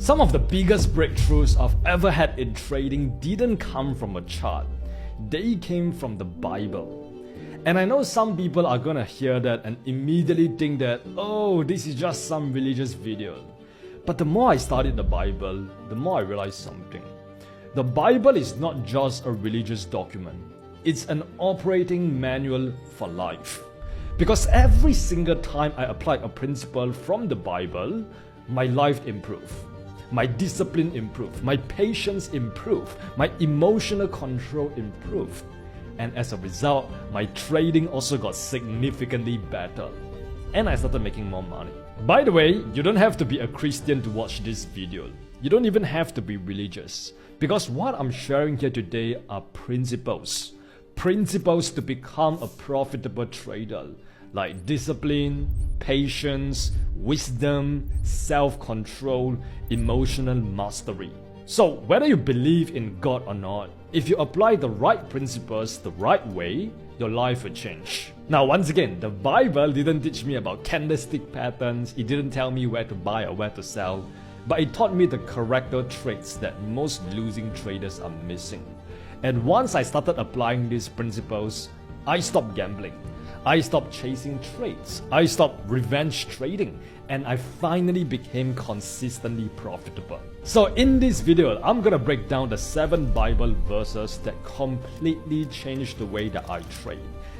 Some of the biggest breakthroughs I've ever had in trading didn't come from a chart. They came from the Bible. And I know some people are gonna hear that and immediately think that, oh, this is just some religious video. But the more I studied the Bible, the more I realized something. The Bible is not just a religious document. It's an operating manual for life. Because every single time I applied a principle from the Bible, my life improved. My discipline improved. My patience improved. My emotional control improved. And as a result, my trading also got significantly better. And I started making more money. By the way, you don't have to be a Christian to watch this video. You don't even have to be religious. Because what I'm sharing here today are principles. Principles to become a profitable trader. Like discipline, patience, wisdom, self-control, emotional mastery. So whether you believe in God or not, if you apply the right principles the right way, your life will change. Now once again, the Bible didn't teach me about candlestick patterns, it didn't tell me where to buy or where to sell, but it taught me the character traits that most losing traders are missing. And once I started applying these principles, I stopped gambling. I stopped chasing trades. I stopped revenge trading. And I finally became consistently profitable. So in this video, I'm gonna break down the 7 Bible verses that completely changed the way that I trade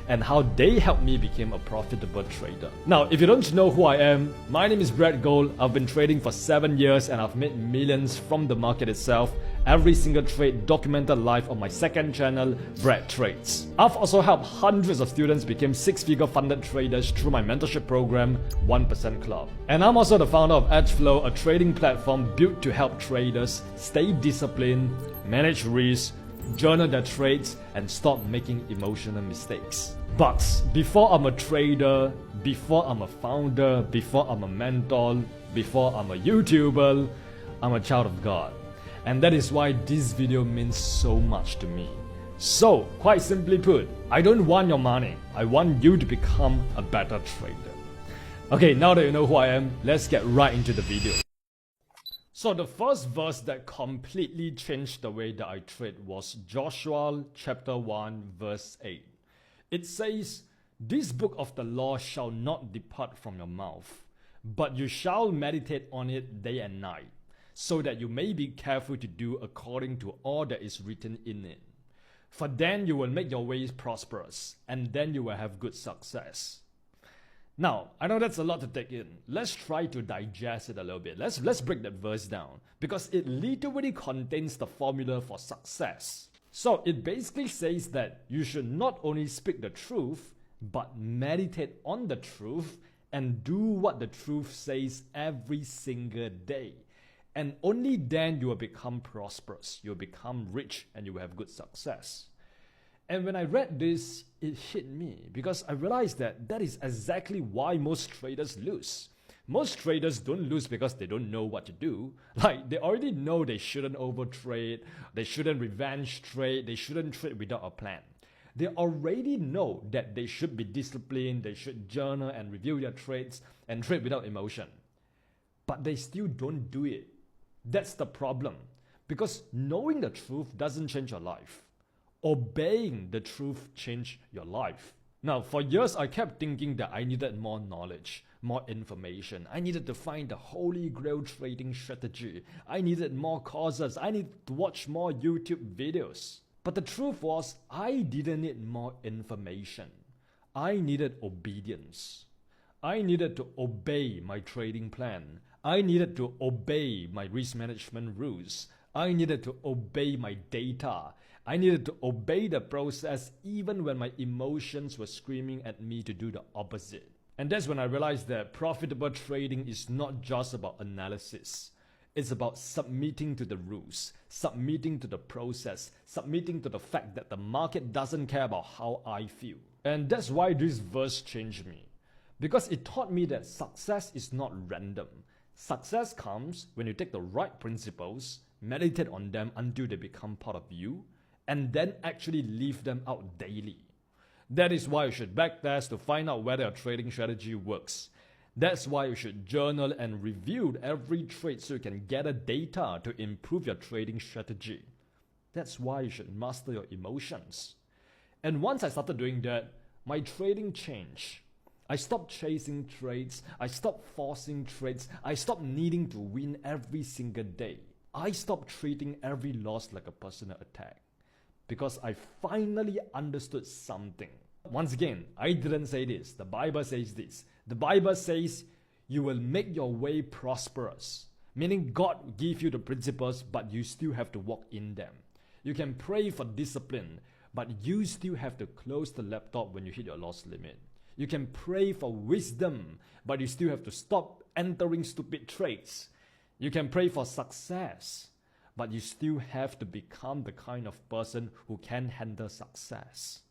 and how they helped me become a profitable trader. Now, if you don't know who I am, my name is Brad Gold. I've been trading for 7 years and I've made millions from the market itself. Every single trade documented live on my second channel, Brad Trades. I've also helped hundreds of students become 6-figure funded traders through my mentorship program, 1% Club. And I'm also the founder of EdgeFlow, a trading platform built to help traders stay disciplined, manage risk, journal their trades, and stop making emotional mistakes. But before I'm a trader, before I'm a founder, before I'm a mentor, before I'm a YouTuber, I'm a child of God. And that is why this video means so much to me. So, quite simply put, I don't want your money. I want you to become a better trader. Okay, now that you know who I am, let's get right into the video. So the first verse that completely changed the way that I trade was Joshua chapter 1 verse 8. It says, "This book of the law shall not depart from your mouth, but you shall meditate on it day and night, so that you may be careful to do according to all that is written in it. For then you will make your ways prosperous, and then you will have good success." Now, I know that's a lot to take in. Let's try to digest it a little bit. Let's break that verse down, because it literally contains the formula for success. So it basically says that you should not only speak the truth, but meditate on the truth and do what the truth says every single day. And only then you will become prosperous, you will become rich, and you will have good success. And when I read this, it hit me because I realized that that is exactly why most traders lose. Most traders don't lose because they don't know what to do. Like, they already know they shouldn't overtrade, they shouldn't revenge trade, they shouldn't trade without a plan. They already know that they should be disciplined, they should journal and review their trades and trade without emotion. But they still don't do it. That's the problem. Because knowing the truth doesn't change your life. Obeying the truth changed your life. Now, for years, I kept thinking that I needed more knowledge, more information. I needed to find the holy grail trading strategy. I needed more courses. I needed to watch more YouTube videos. But the truth was, I didn't need more information. I needed obedience. I needed to obey my trading plan. I needed to obey my risk management rules. I needed to obey my data. I needed to obey the process even when my emotions were screaming at me to do the opposite. And that's when I realized that profitable trading is not just about analysis. It's about submitting to the rules, submitting to the process, submitting to the fact that the market doesn't care about how I feel. And that's why this verse changed me. Because it taught me that success is not random. Success comes when you take the right principles, meditate on them until they become part of you, and then actually live them out daily. That is why you should backtest to find out whether your trading strategy works. That's why you should journal and review every trade so you can gather data to improve your trading strategy. That's why you should master your emotions. And once I started doing that, my trading changed. I stopped chasing trades, I stopped forcing trades, I stopped needing to win every single day. I stopped treating every loss like a personal attack. Because I finally understood something. Once again, I didn't say this. The Bible says this. The Bible says you will make your way prosperous. Meaning God gave you the principles, but you still have to walk in them. You can pray for discipline, but you still have to close the laptop when you hit your loss limit. You can pray for wisdom, but you still have to stop entering stupid trades. You can pray for success, but you still have to become the kind of person who can handle success.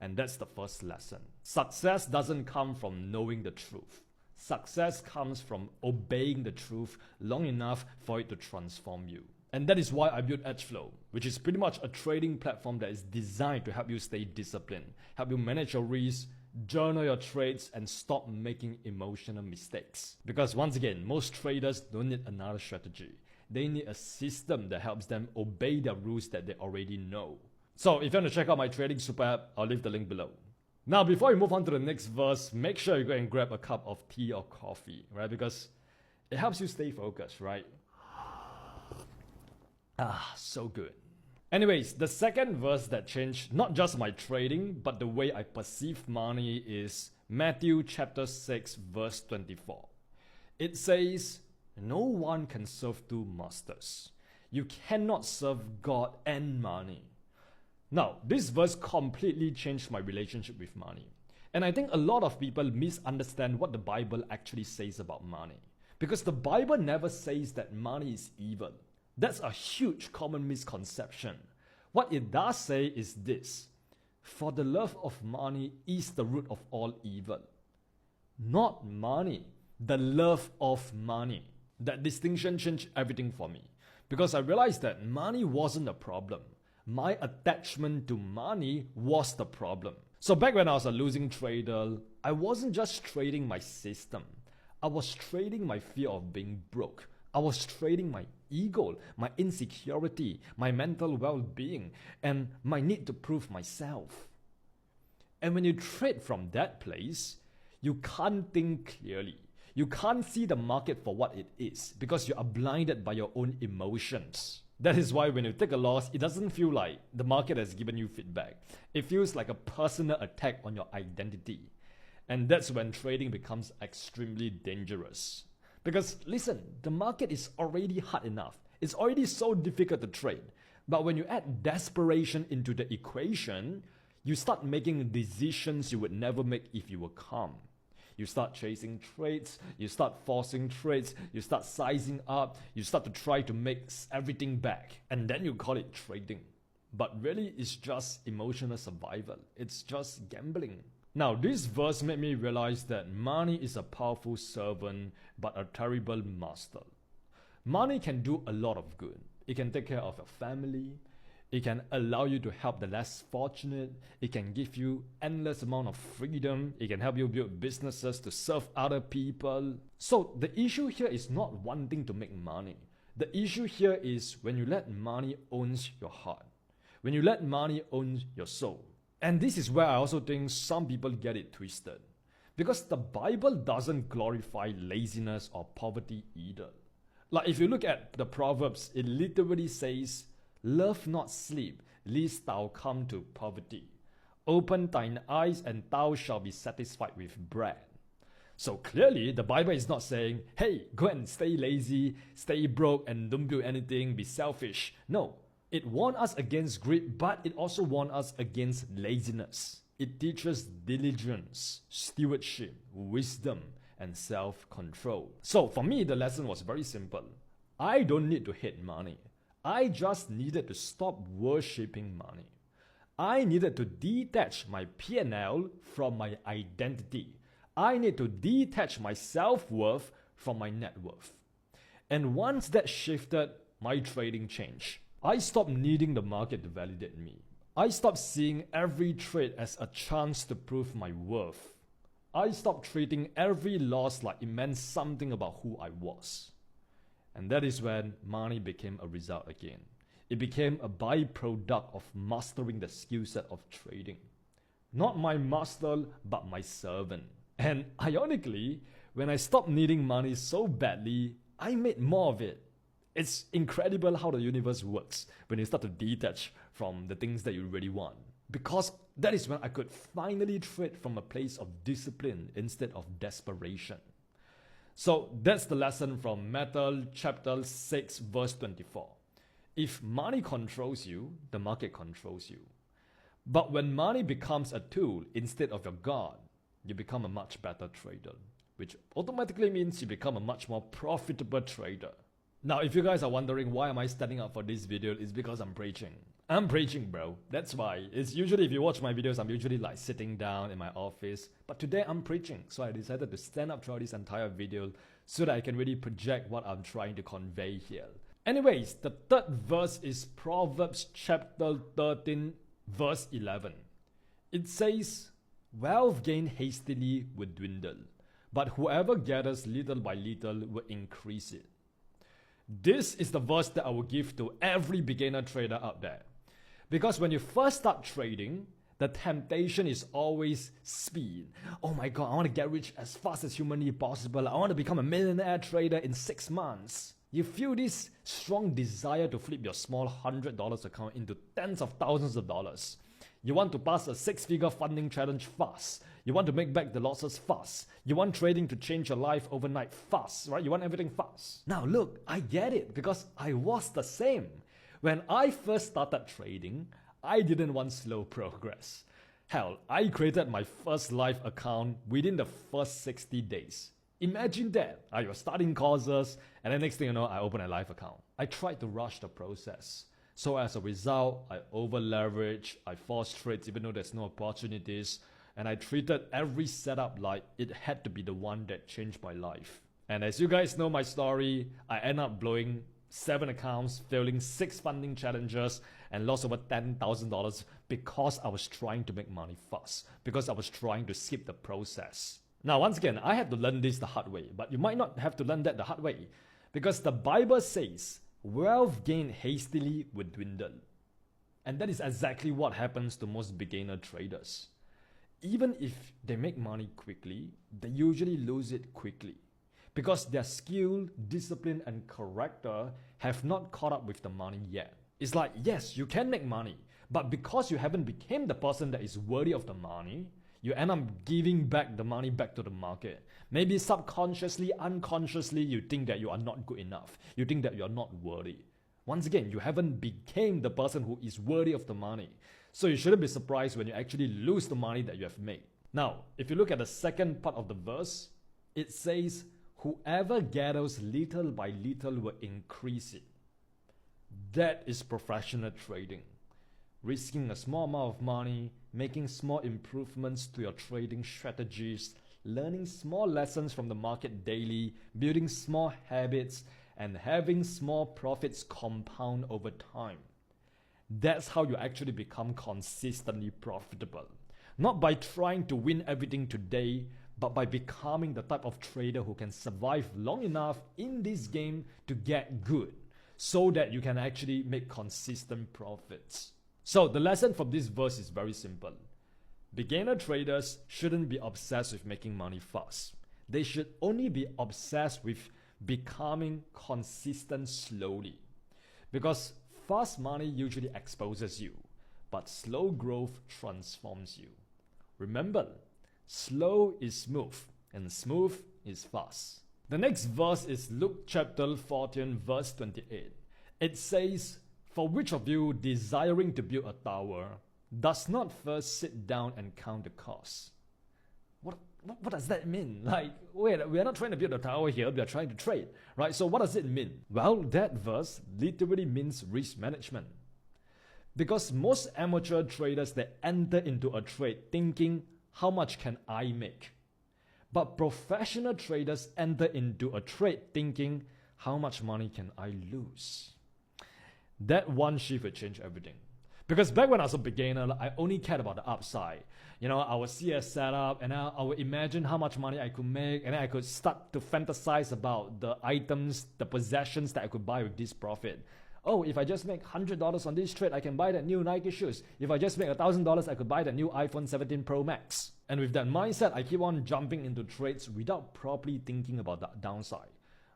And that's the first lesson. Success doesn't come from knowing the truth. Success comes from obeying the truth long enough for it to transform you. And that is why I built Edgeflow, which is pretty much a trading platform that is designed to help you stay disciplined, help you manage your risks, journal your trades, and stop making emotional mistakes. Because once again, most traders don't need another strategy. They need a system that helps them obey the rules that they already know. So if you want to check out my trading super app, I'll leave the link below. Now, before we move on to the next verse, make sure you go and grab a cup of tea or coffee, right? Because it helps you stay focused, right? So good. Anyways, the second verse that changed not just my trading, but the way I perceive money is Matthew chapter 6, verse 24. It says, "No one can serve two masters. You cannot serve God and money." Now, this verse completely changed my relationship with money. And I think a lot of people misunderstand what the Bible actually says about money. Because the Bible never says that money is evil. That's a huge common misconception. What it does say is this: for the love of money is the root of all evil. Not money, the love of money. That distinction changed everything for me. Because I realized that money wasn't a problem. My attachment to money was the problem. So back when I was a losing trader, I wasn't just trading my system. I was trading my fear of being broke. I was trading my ego, my insecurity, my mental well-being, and my need to prove myself. And when you trade from that place, you can't think clearly. You can't see the market for what it is because you are blinded by your own emotions. That is why when you take a loss, it doesn't feel like the market has given you feedback. It feels like a personal attack on your identity. And that's when trading becomes extremely dangerous. Because listen, the market is already hard enough. It's already so difficult to trade. But when you add desperation into the equation, you start making decisions you would never make if you were calm. You start chasing trades, you start forcing trades, you start sizing up, you start to try to make everything back, and then you call it trading. But really, it's just emotional survival. It's just gambling. Now, this verse made me realize that money is a powerful servant, but a terrible master. Money can do a lot of good. It can take care of your family. It can allow you to help the less fortunate. It can give you endless amount of freedom. It can help you build businesses to serve other people. So the issue here is not wanting to make money. The issue here is when you let money own your heart. When you let money own your soul. And this is where I also think some people get it twisted. Because the Bible doesn't glorify laziness or poverty either. Like if you look at the Proverbs, it literally says, "Love not sleep, lest thou come to poverty. Open thine eyes, and thou shalt be satisfied with bread." So clearly, the Bible is not saying, hey, go and stay lazy, stay broke, and don't do anything, be selfish. No, it warns us against greed, but it also warns us against laziness. It teaches diligence, stewardship, wisdom, and self-control. So for me, the lesson was very simple. I don't need to hate money. I just needed to stop worshipping money. I needed to detach my P&L from my identity. I need to detach my self-worth from my net worth. And once that shifted, my trading changed. I stopped needing the market to validate me. I stopped seeing every trade as a chance to prove my worth. I stopped treating every loss like it meant something about who I was. And that is when money became a result again. It became a byproduct of mastering the skill set of trading. Not my master, but my servant. And ironically, when I stopped needing money so badly, I made more of it. It's incredible how the universe works when you start to detach from the things that you really want. Because that is when I could finally trade from a place of discipline instead of desperation. So that's the lesson from Matthew chapter 6 verse 24. If money controls you, the market controls you. But when money becomes a tool instead of your God, you become a much better trader, which automatically means you become a much more profitable trader. Now, if you guys are wondering why am I standing up for this video, it's because I'm preaching. I'm preaching, bro. That's why. It's usually, if you watch my videos, I'm usually like sitting down in my office. But today I'm preaching. So I decided to stand up throughout this entire video so that I can really project what I'm trying to convey here. Anyways, the third verse is Proverbs chapter 13, verse 11. It says, "Wealth gained hastily will dwindle, but whoever gathers little by little will increase it." This is the verse that I will give to every beginner trader out there. Because when you first start trading, the temptation is always speed. Oh my God, I want to get rich as fast as humanly possible. I want to become a millionaire trader in 6 months. You feel this strong desire to flip your small $100 account into tens of thousands of dollars. You want to pass a 6-figure funding challenge fast. You want to make back the losses fast. You want trading to change your life overnight fast, right? You want everything fast. Now look, I get it because I was the same. When I first started trading, I didn't want slow progress. Hell, I created my first live account within the first 60 days. Imagine that. I was starting courses, and the next thing you know, I opened a live account. I tried to rush the process. So as a result, I over-leveraged, I forced trades even though there's no opportunities, and I treated every setup like it had to be the one that changed my life. And as you guys know my story, I ended up blowing 7 accounts, failing 6 funding challenges, and lost over $10,000 because I was trying to make money fast, because I was trying to skip the process. Now, once again, I had to learn this the hard way, but you might not have to learn that the hard way, because the Bible says, "Wealth gained hastily will dwindle." And that is exactly what happens to most beginner traders. Even if they make money quickly, they usually lose it quickly, because their skill, discipline, and character have not caught up with the money yet. It's like, yes, you can make money, but because you haven't become the person that is worthy of the money, you end up giving back the money back to the market. Maybe subconsciously, unconsciously, you think that you are not good enough. You think that you are not worthy. Once again, you haven't become the person who is worthy of the money. So you shouldn't be surprised when you actually lose the money that you have made. Now, if you look at the second part of the verse, it says, "Whoever gathers little by little will increase it." That is professional trading. Risking a small amount of money, making small improvements to your trading strategies, learning small lessons from the market daily, building small habits, and having small profits compound over time. That's how you actually become consistently profitable. Not by trying to win everything today, but by becoming the type of trader who can survive long enough in this game to get good, so that you can actually make consistent profits. So the lesson from this verse is very simple. Beginner traders shouldn't be obsessed with making money fast. They should only be obsessed with becoming consistent slowly. Because fast money usually exposes you, but slow growth transforms you. Remember, slow is smooth and smooth is fast. The next verse is Luke chapter 14 verse 28. It says, "For which of you, desiring to build a tower, does not first sit down and count the cost?" What does that mean? Like, wait, we are not trying to build a tower here, we are trying to trade, right? So what does it mean? Well, that verse literally means risk management. Because most amateur traders, they enter into a trade thinking, how much can I make? But professional traders enter into a trade thinking, how much money can I lose? That one shift will change everything. Because back when I was a beginner, I only cared about the upside. I would see a setup and I would imagine how much money I could make, and then I could start to fantasize about the items, the possessions that I could buy with this profit. Oh, if I just make $100 on this trade, I can buy that new Nike shoes. If I just make $1,000, I could buy the new iPhone 17 Pro Max. And with that mindset, I keep on jumping into trades without properly thinking about the downside.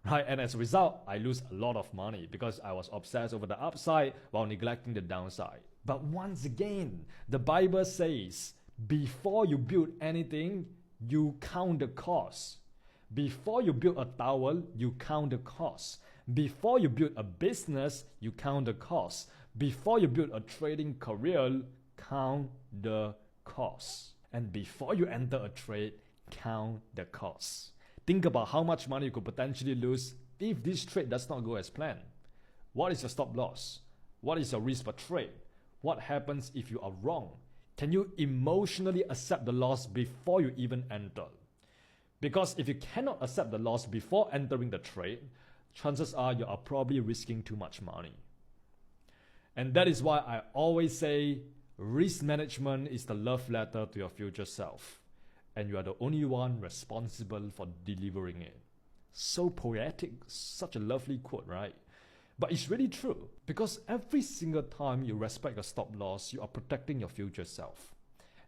Right? And as a result, I lose a lot of money because I was obsessed over the upside while neglecting the downside. But once again, the Bible says, before you build anything, you count the cost. Before you build a tower, you count the cost. Before you build a business, you count the cost. Before you build a trading career, count the cost. And before you enter a trade, count the cost. Think about how much money you could potentially lose if this trade does not go as planned. What is your stop loss? What is your risk per trade? What happens if you are wrong? Can you emotionally accept the loss before you even enter? Because if you cannot accept the loss before entering the trade, chances are you are probably risking too much money. And that is why I always say risk management is the love letter to your future self. And you are the only one responsible for delivering it. So poetic, such a lovely quote, right? But it's really true, because every single time you respect your stop loss, you are protecting your future self.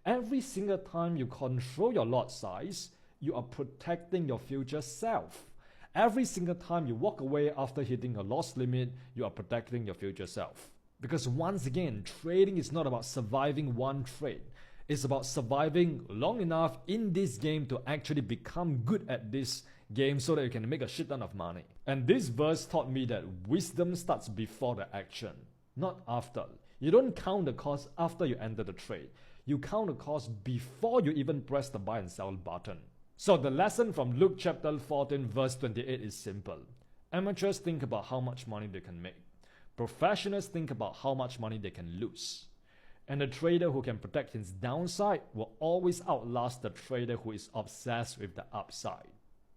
Every single time you control your lot size, you are protecting your future self. Every single time you walk away after hitting a loss limit, you are protecting your future self. Because once again, trading is not about surviving one trade. It's about surviving long enough in this game to actually become good at this game so that you can make a shit ton of money. And this verse taught me that wisdom starts before the action, not after. You don't count the cost after you enter the trade. You count the cost before you even press the buy and sell button. So the lesson from Luke chapter 14 verse 28 is simple. Amateurs think about how much money they can make. Professionals think about how much money they can lose. And the trader who can protect his downside will always outlast the trader who is obsessed with the upside.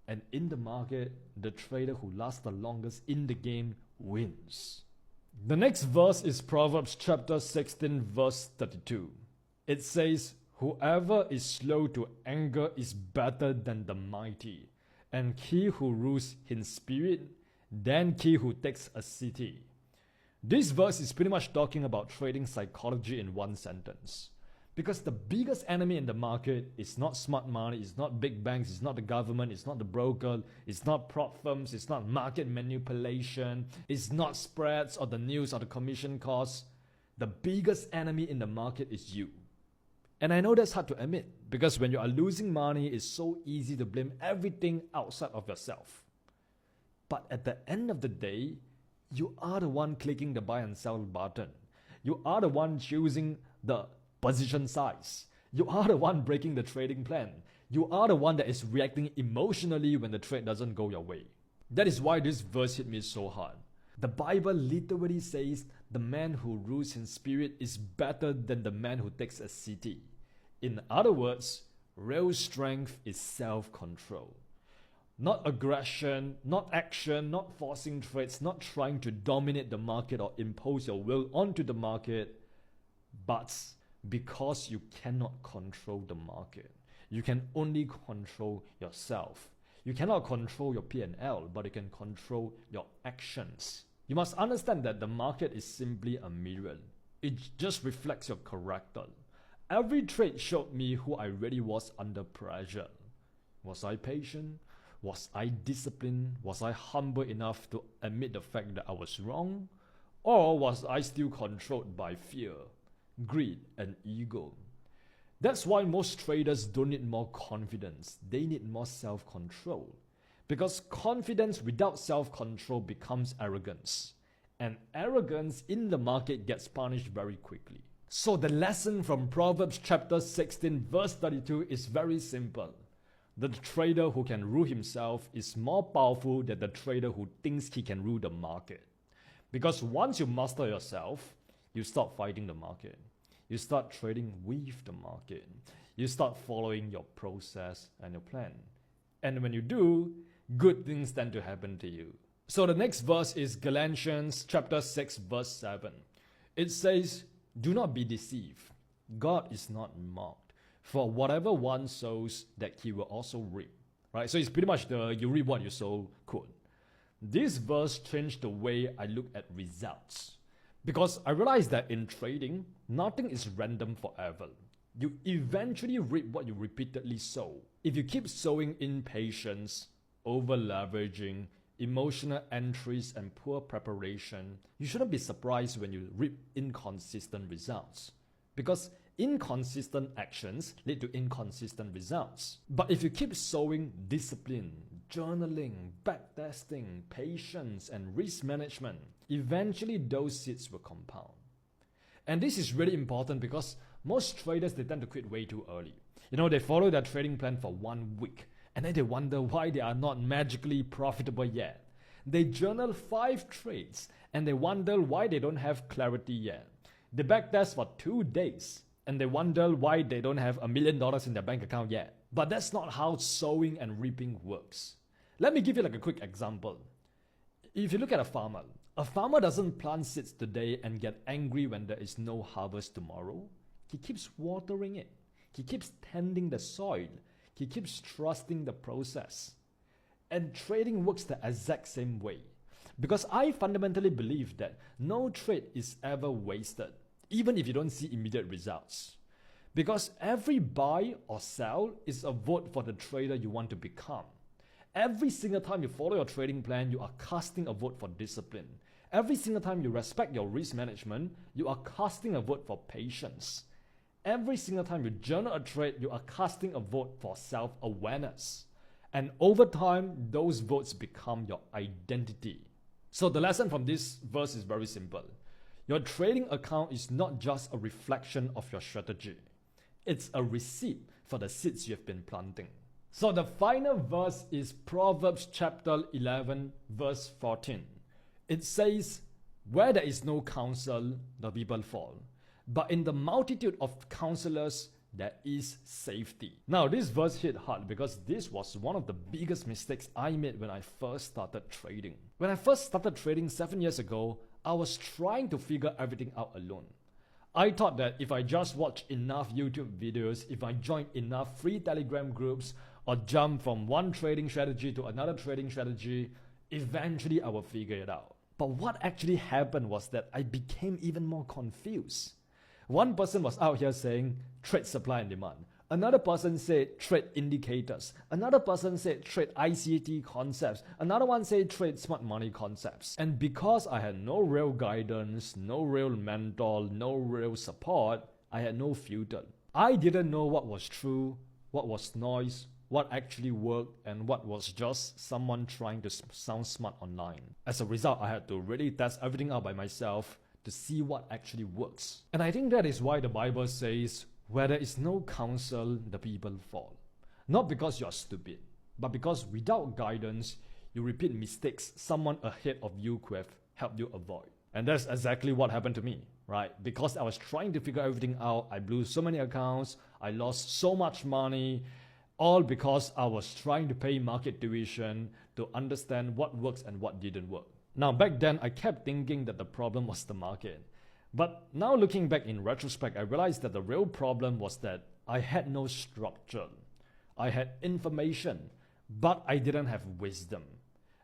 And in the market, the trader who lasts the longest in the game wins. The next verse is Proverbs chapter 16 verse 32. It says, "Whoever is slow to anger is better than the mighty, and he who rules in spirit than he who takes a city." This verse is pretty much talking about trading psychology in one sentence. Because the biggest enemy in the market is not smart money, it's not big banks, it's not the government, it's not the broker, it's not prop firms, it's not market manipulation, it's not spreads or the news or the commission costs. The biggest enemy in the market is you. And I know that's hard to admit, because when you are losing money, it's so easy to blame everything outside of yourself. But at the end of the day, you are the one clicking the buy and sell button. You are the one choosing the position size. You are the one breaking the trading plan. You are the one that is reacting emotionally when the trade doesn't go your way. That is why this verse hit me so hard. The Bible literally says the man who rules in spirit is better than the man who takes a city. In other words, real strength is self-control. Not aggression, not action, not forcing trades, not trying to dominate the market or impose your will onto the market, but because you cannot control the market. You can only control yourself. You cannot control your P&L, but you can control your actions. You must understand that the market is simply a mirror. It just reflects your character. Every trade showed me who I really was under pressure. Was I patient? Was I disciplined? Was I humble enough to admit the fact that I was wrong? Or was I still controlled by fear, greed, and ego? That's why most traders don't need more confidence. They need more self-control. Because confidence without self-control becomes arrogance. And arrogance in the market gets punished very quickly. So the lesson from Proverbs chapter 16 verse 32 is very simple. The trader who can rule himself is more powerful than the trader who thinks he can rule the market. Because once you master yourself, you stop fighting the market. You start trading with the market. You start following your process and your plan. And when you do, good things tend to happen to you. So the next verse is Galatians chapter 6 verse 7. It says, Do not be deceived. God is not mocked. For whatever one sows, that he will also reap. Right? So it's pretty much the you reap what you sow quote. This verse changed the way I look at results. Because I realized that in trading, nothing is random forever. You eventually reap what you repeatedly sow. If you keep sowing impatience, over leveraging, emotional entries, and poor preparation, you shouldn't be surprised when you reap inconsistent results. Because inconsistent actions lead to inconsistent results. But if you keep sowing discipline, journaling, backtesting, patience, and risk management, eventually those seeds will compound. And this is really important because most traders, they tend to quit way too early. They follow their trading plan for 1 week and then they wonder why they are not magically profitable yet. They journal 5 trades and they wonder why they don't have clarity yet. They backtest for 2 days and they wonder why they don't have $1 million in their bank account yet. But that's not how sowing and reaping works. Let me give you a quick example. If you look at a farmer doesn't plant seeds today and get angry when there is no harvest tomorrow. He keeps watering it. He keeps tending the soil. He keeps trusting the process. And trading works the exact same way. Because I fundamentally believe that no trade is ever wasted, even if you don't see immediate results. Because every buy or sell is a vote for the trader you want to become. Every single time you follow your trading plan, you are casting a vote for discipline. Every single time you respect your risk management, you are casting a vote for patience. Every single time you journal a trade, you are casting a vote for self-awareness. And over time, those votes become your identity. So the lesson from this verse is very simple. Your trading account is not just a reflection of your strategy. It's a receipt for the seeds you have been planting. So the final verse is Proverbs chapter 11, verse 14. It says, "Where there is no counsel, the people fall. But in the multitude of counselors, there is safety." Now, this verse hit hard because this was one of the biggest mistakes I made when I first started trading. When I first started trading 7 years ago, I was trying to figure everything out alone. I thought that if I just watch enough YouTube videos, if I join enough free Telegram groups, or jump from one trading strategy to another trading strategy, eventually I will figure it out. But what actually happened was that I became even more confused. One person was out here saying, trade supply and demand. Another person said, trade indicators. Another person said, trade ICT concepts. Another one said, trade smart money concepts. And because I had no real guidance, no real mentor, no real support, I had no filter. I didn't know what was true, what was noise, what actually worked, and what was just someone trying to sound smart online. As a result, I had to really test everything out by myself to see what actually works. And I think that is why the Bible says, where there is no counsel, the people fall. Not because you are stupid, but because without guidance, you repeat mistakes someone ahead of you could have helped you avoid. And that's exactly what happened to me, right? Because I was trying to figure everything out, I blew so many accounts, I lost so much money, all because I was trying to pay market tuition to understand what works and what didn't work. Now, back then, I kept thinking that the problem was the market. But now looking back in retrospect, I realized that the real problem was that I had no structure. I had information, but I didn't have wisdom.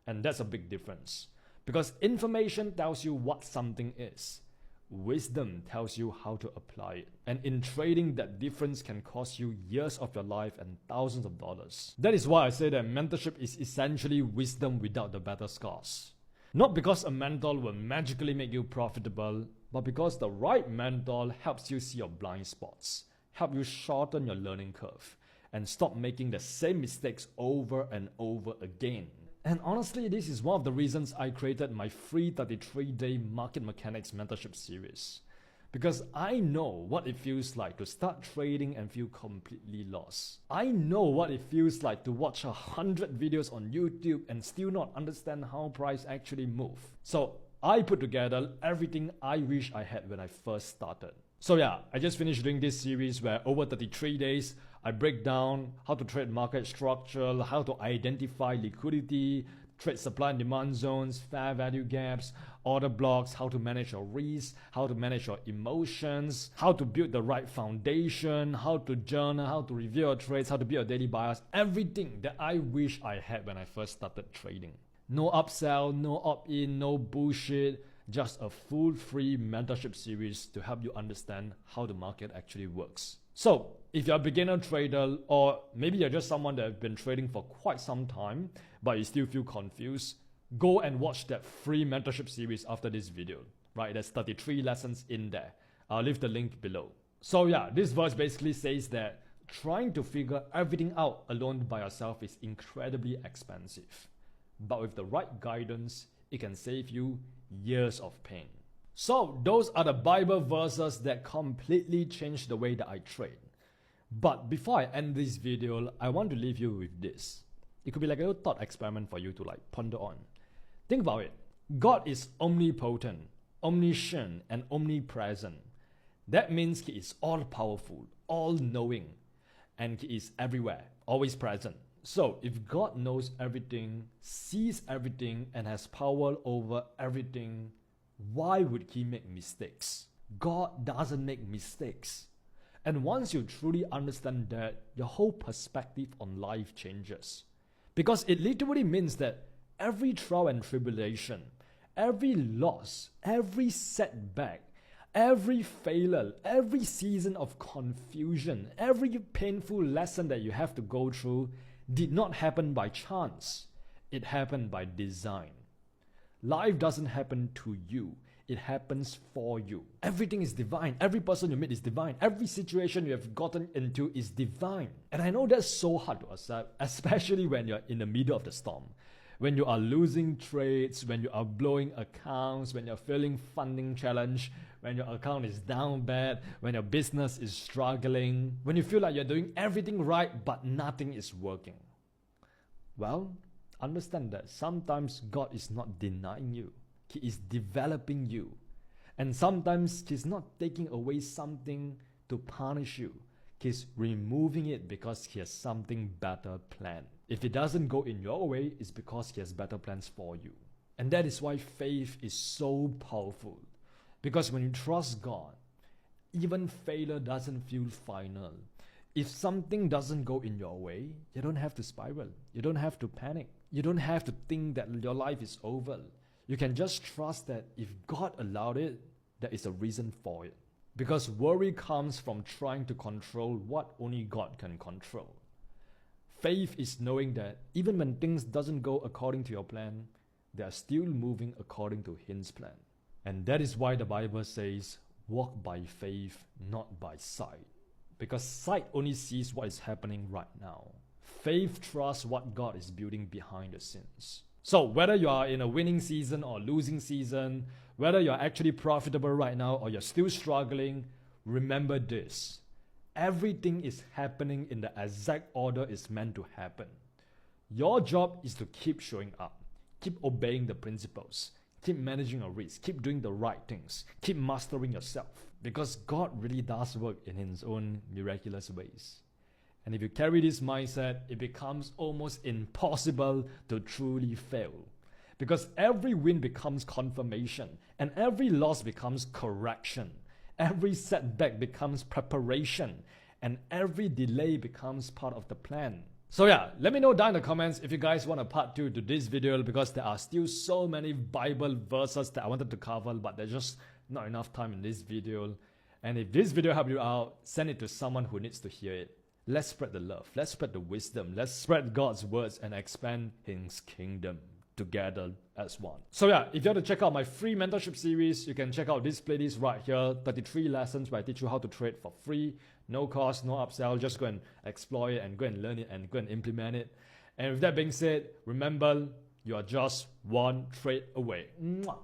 And that's a big difference. Because information tells you what something is. Wisdom tells you how to apply it. And in trading, that difference can cost you years of your life and thousands of dollars. That is why I say that mentorship is essentially wisdom without the battle scars. Not because a mentor will magically make you profitable, but because the right mentor helps you see your blind spots, help you shorten your learning curve, and stop making the same mistakes over and over again. And honestly, this is one of the reasons I created my free 33-day Market Mechanics Mentorship series. Because I know what it feels like to start trading and feel completely lost. I know what it feels like to watch 100 videos on YouTube and still not understand how price actually move. So I put together everything I wish I had when I first started. So yeah, I just finished doing this series where over 33 days, I break down how to trade market structure, how to identify liquidity, trade supply and demand zones, fair value gaps, order blocks, how to manage your risk, how to manage your emotions, how to build the right foundation, how to journal, how to review your trades, how to build your daily bias, everything that I wish I had when I first started trading. No upsell, no opt-in, no bullshit, just a full free mentorship series to help you understand how the market actually works. So, if you're a beginner trader, or maybe you're just someone that has been trading for quite some time, but you still feel confused, go and watch that free mentorship series after this video, right? There's 33 lessons in there. I'll leave the link below. So yeah, this verse basically says that trying to figure everything out alone by yourself is incredibly expensive. But with the right guidance, it can save you years of pain. So those are the Bible verses that completely changed the way that I trade. But before I end this video, I want to leave you with this. It could be like a little thought experiment for you to ponder on. Think about it. God is omnipotent, omniscient, and omnipresent. That means He is all-powerful, all-knowing, and He is everywhere, always present. So if God knows everything, sees everything, and has power over everything, why would He make mistakes? God doesn't make mistakes. And once you truly understand that, your whole perspective on life changes. Because it literally means that every trial and tribulation, every loss, every setback, every failure, every season of confusion, every painful lesson that you have to go through did not happen by chance. It happened by design. Life doesn't happen to you. It happens for you. Everything is divine. Every person you meet is divine. Every situation you have gotten into is divine. And I know that's so hard to accept, especially when you're in the middle of the storm. When you are losing trades, when you are blowing accounts, when you're feeling funding challenge, when your account is down bad, when your business is struggling, when you feel like you're doing everything right but nothing is working. Well, understand that sometimes God is not denying you. He is developing you. And sometimes He's not taking away something to punish you. He's removing it because He has something better planned. If it doesn't go in your way, it's because He has better plans for you. And that is why faith is so powerful. Because when you trust God, even failure doesn't feel final. If something doesn't go in your way, you don't have to spiral. You don't have to panic. You don't have to think that your life is over. You can just trust that if God allowed it, there is a reason for it. Because worry comes from trying to control what only God can control. Faith is knowing that even when things doesn't go according to your plan, they are still moving according to His plan. And that is why the Bible says, walk by faith, not by sight. Because sight only sees what is happening right now. Faith trusts what God is building behind the scenes. So whether you are in a winning season or losing season, whether you're actually profitable right now or you're still struggling, remember this. Everything is happening in the exact order it's meant to happen. Your job is to keep showing up, keep obeying the principles, keep managing your risk, keep doing the right things, keep mastering yourself. Because God really does work in His own miraculous ways. And if you carry this mindset, it becomes almost impossible to truly fail. Because every win becomes confirmation, and every loss becomes correction. Every setback becomes preparation, and every delay becomes part of the plan. So yeah, let me know down in the comments if you guys want a part 2 to this video, because there are still so many Bible verses that I wanted to cover, but there's just not enough time in this video. And if this video helped you out, send it to someone who needs to hear it. Let's spread the love, let's spread the wisdom, let's spread God's words and expand His kingdom together as one. So yeah, if you want to check out my free mentorship series, you can check out this playlist right here, 33 lessons where I teach you how to trade for free, no cost, no upsell, just go and explore it and go and learn it and go and implement it. And with that being said, remember, you are just one trade away. Mwah.